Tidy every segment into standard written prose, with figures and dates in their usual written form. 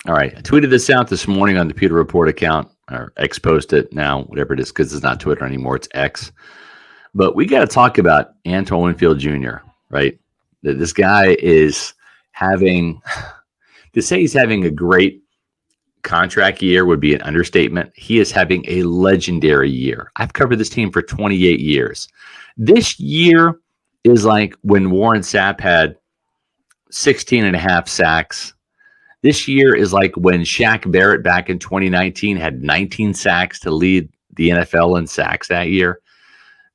All right. I tweeted this out this morning on the Pewter Report account, or exposed it now, whatever it is, because it's not Twitter anymore. It's X. But we got to talk about Antoine Winfield Jr., right? This guy is having, to say he's having a great contract year would be an understatement. He is having a legendary year. I've covered this team for 28 years. This year is like when Warren Sapp had 16 and a half sacks. This year is like when Shaq Barrett back in 2019 had 19 sacks to lead the NFL in sacks that year.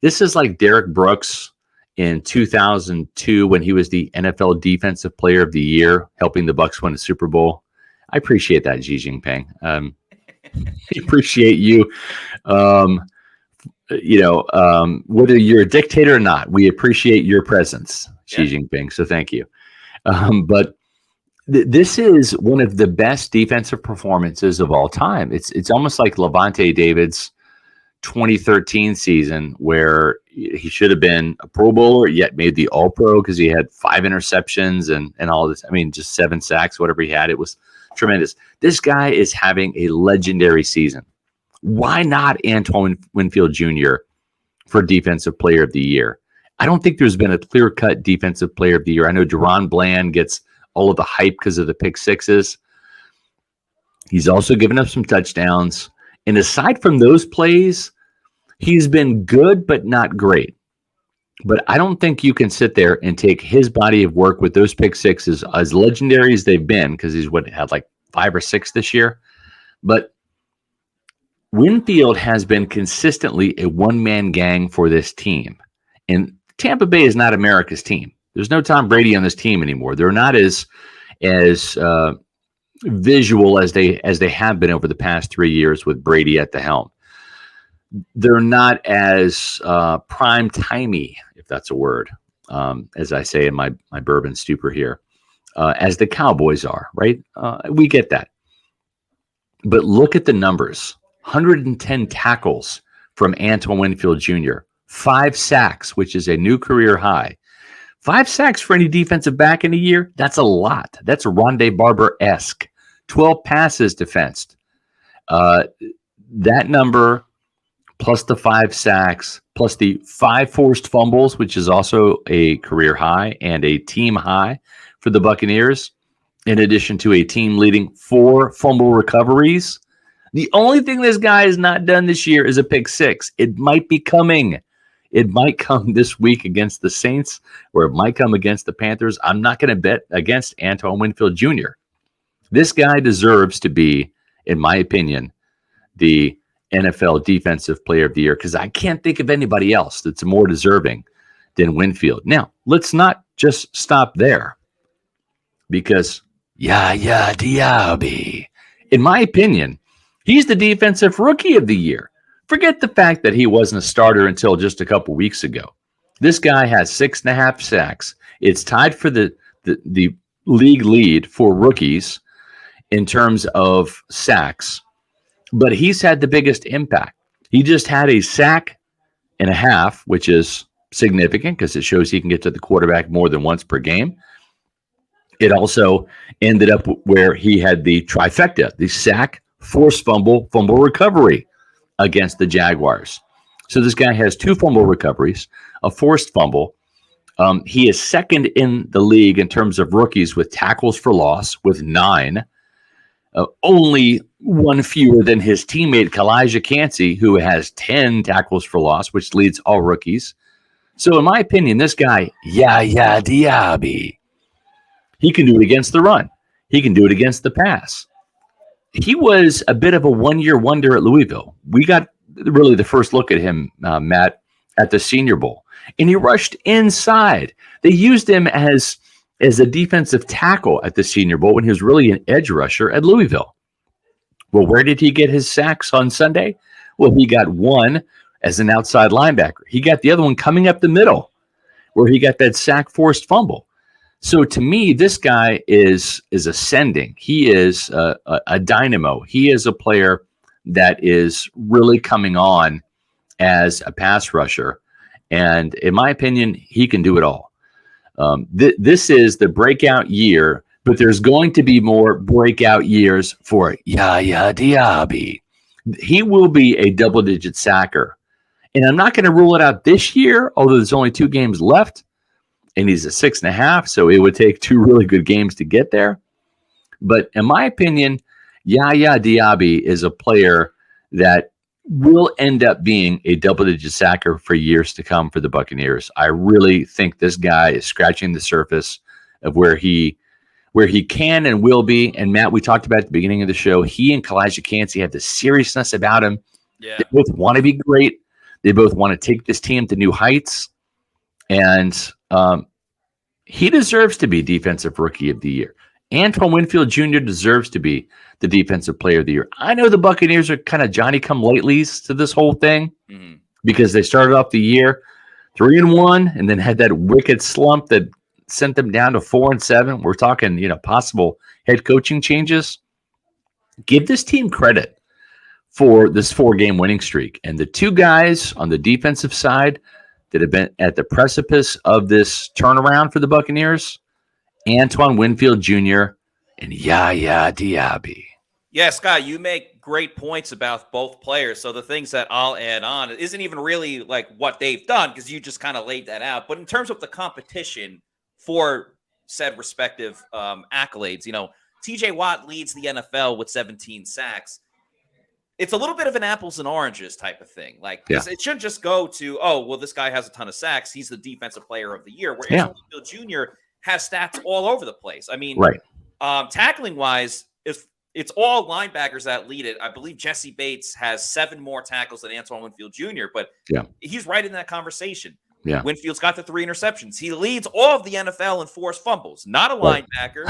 This is like Derek Brooks in 2002 when he was the NFL Defensive Player of the Year, helping the Bucs win a Super Bowl. I appreciate that, Xi Jinping. I appreciate you. Whether you're a dictator or not, we appreciate your presence, Xi Jinping. So thank you. But this is one of the best defensive performances of all time. It's almost like Levante David's 2013 season, where he should have been a Pro Bowler, yet made the All Pro because he had 5 interceptions and all this. I mean, just 7 sacks, whatever he had. It was tremendous. This guy is having a legendary season. Why not Antoine Winfield Jr. for Defensive Player of the Year? I don't think there's been a clear-cut Defensive Player of the Year. I know Deron Bland gets all of the hype because of the pick sixes. He's also given up some touchdowns. And aside from those plays, he's been good but not great. But I don't think you can sit there and take his body of work with those pick sixes, as legendary as they've been, because he's had like 5 or 6 this year. But Winfield has been consistently a one-man gang for this team. And Tampa Bay is not America's team. There's no Tom Brady on this team anymore. They're not as visual as they have been over the past 3 years with Brady at the helm. They're not as prime-timey, if that's a word, as I say in my bourbon stupor here, as the Cowboys are, right? We get that. But look at the numbers. 110 tackles from Antoine Winfield Jr., 5 sacks, which is a new career high. 5 sacks for any defensive back in a year, that's a lot. That's Rondé Barber-esque. 12 passes defensed. That number, plus the 5 sacks, plus the 5 forced fumbles, which is also a career high and a team high for the Buccaneers, in addition to a team-leading 4 fumble recoveries. The only thing this guy has not done this year is a pick 6. It might be coming. It might come this week against the Saints, or it might come against the Panthers. I'm not going to bet against Antoine Winfield Jr. This guy deserves to be, in my opinion, the NFL Defensive Player of the Year, because I can't think of anybody else that's more deserving than Winfield. Now, let's not just stop there, because Yaya Diaby, in my opinion, he's the Defensive Rookie of the Year. Forget the fact that he wasn't a starter until just a couple weeks ago. This guy has 6.5 sacks. It's tied for the league lead for rookies in terms of sacks, but he's had the biggest impact. He just had a sack and a half, which is significant because it shows he can get to the quarterback more than once per game. It also ended up where he had the trifecta, the sack, forced fumble, fumble recovery against the Jaguars. So this guy has 2 fumble recoveries, a forced fumble. He is second in the league in terms of rookies with tackles for loss with 9. Only 1 fewer than his teammate Kalijah Kancey, who has 10 tackles for loss, which leads all rookies. So in my opinion, this guy, Yaya Diaby, he can do it against the run. He can do it against the pass. He was a bit of a one-year wonder at Louisville. We got really the first look at him, Matt, at the Senior Bowl, and he rushed inside. They used him as a defensive tackle at the Senior Bowl when he was really an edge rusher at Louisville. Well, where did he get his sacks on Sunday? Well, he got one as an outside linebacker. He got the other one coming up the middle where he got that sack forced fumble. So to me, this guy is ascending. He is a dynamo. He is a player that is really coming on as a pass rusher. And in my opinion, he can do it all. This is the breakout year But there's going to be more breakout years for Yaya Diaby. He will be a double-digit sacker. And I'm not going to rule it out this year, although there's only 2 games left. And he's a 6.5, so it would take 2 really good games to get there. But in my opinion, Yaya Diaby is a player that will end up being a double-digit sacker for years to come for the Buccaneers. I really think this guy is scratching the surface of where he can and will be. And Matt, we talked about at the beginning of the show, he and Kalijah Kancey have the seriousness about him. Yeah. They both want to be great. They both want to take this team to new heights. And he deserves to be Defensive Rookie of the Year. Antoine Winfield Jr. deserves to be the Defensive Player of the Year. I know the Buccaneers are kind of Johnny-come-latelys to this whole thing because they started off the year 3-1 and then had that wicked slump that sent them down to 4-7. We're talking, possible head coaching changes. Give this team credit for this 4-game winning streak. And the 2 guys on the defensive side that have been at the precipice of this turnaround for the Buccaneers, Antoine Winfield Jr. and Yaya Diaby. Yeah, Scott, you make great points about both players. So the things that I'll add on isn't even really like what they've done because you just kind of laid that out. But in terms of the competition for said respective accolades, TJ Watt leads the NFL with 17 sacks. It's a little bit of an apples and oranges type of thing. It shouldn't just go to, this guy has a ton of sacks. He's the Defensive Player of the Year. Where Antoine Winfield Jr. has stats all over the place. I mean, tackling wise, it's all linebackers that lead it. I believe Jesse Bates has 7 more tackles than Antoine Winfield Jr., but he's right in that conversation. Yeah. Winfield's got the 3 interceptions. He leads all of the NFL in forced fumbles. Not a linebacker.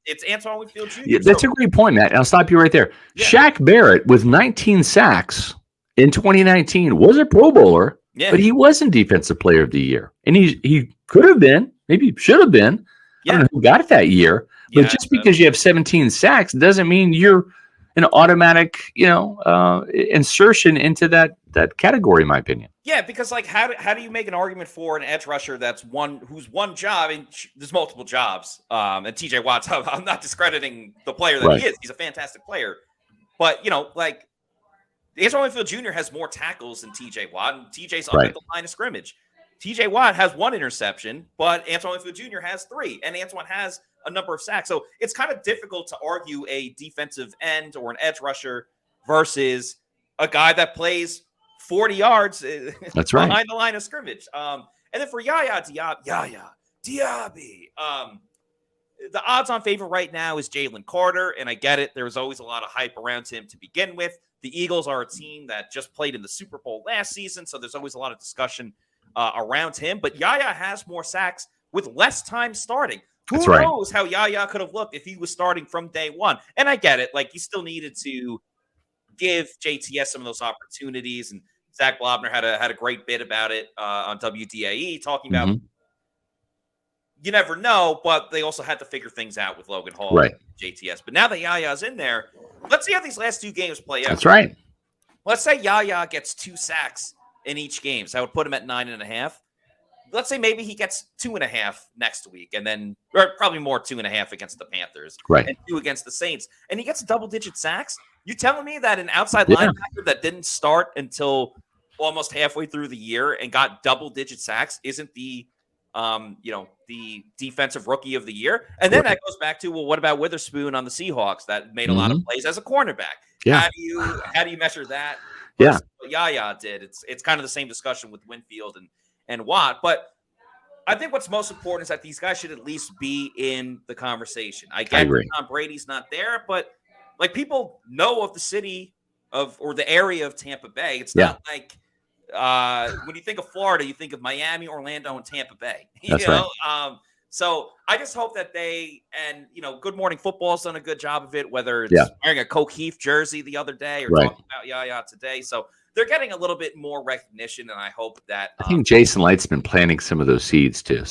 It's Antoine Winfield Jr. Yeah, that's a great point, Matt. I'll stop you right there. Yeah. Shaq Barrett with 19 sacks in 2019 was a Pro Bowler, but he wasn't Defensive Player of the Year. And he could have been, maybe should have been. I don't know who got it that year. But just because you have 17 sacks doesn't mean you're an automatic, insertion into that category, in my opinion. Yeah, because how do you make an argument for an edge rusher who's one job and there's multiple jobs? And TJ Watt's, I'm not discrediting the player that he is. He's a fantastic player, but Antoine Winfield Jr. has more tackles than TJ Watt, and TJ's up at the line of scrimmage. TJ Watt has 1 interception, but Antoine Winfield Jr. has 3, and Antoine has a number of sacks. So it's kind of difficult to argue a defensive end or an edge rusher versus a guy that plays 40 yards behind the line of scrimmage. And then for Yaya Diaby, the odds-on favorite right now is Jalen Carter, and I get it. There was always a lot of hype around him to begin with. The Eagles are a team that just played in the Super Bowl last season, so there's always a lot of discussion around him. But Yaya has more sacks with less time starting. Who knows how Yaya could have looked if he was starting from day one? And I get it. You still needed to give JTS some of those opportunities. And Zach Blobner had a great bit about it on WDAE, talking about you never know, but they also had to figure things out with Logan Hall and JTS. But now that Yaya's in there, let's see how these last 2 games play out. That's right. Let's say Yaya gets 2 sacks in each game. So I would put him at 9.5. Let's say maybe he gets 2.5 next week, and then or probably more 2.5 against the Panthers, and 2 against the Saints, and he gets double-digit sacks. You telling me that an outside linebacker that didn't start until almost halfway through the year and got double-digit sacks isn't the the Defensive Rookie of the Year? And then that goes back to, well, what about Witherspoon on the Seahawks that made a lot of plays as a cornerback? Yeah. How do you measure that? Yeah. What Yaya did. It's kind of the same discussion with Winfield and Watt. But I think what's most important is that these guys should at least be in the conversation. I agree. Tom Brady's not there, but people know of the city or the area of Tampa Bay. It's not like when you think of Florida, you think of Miami, Orlando, and Tampa Bay. That's right. So I just hope that Good Morning Football's done a good job of it, whether it's wearing a Coke Heath jersey the other day or talking about Yaya today. So they're getting a little bit more recognition, and I hope that I think Jason Light's been planting some of those seeds too.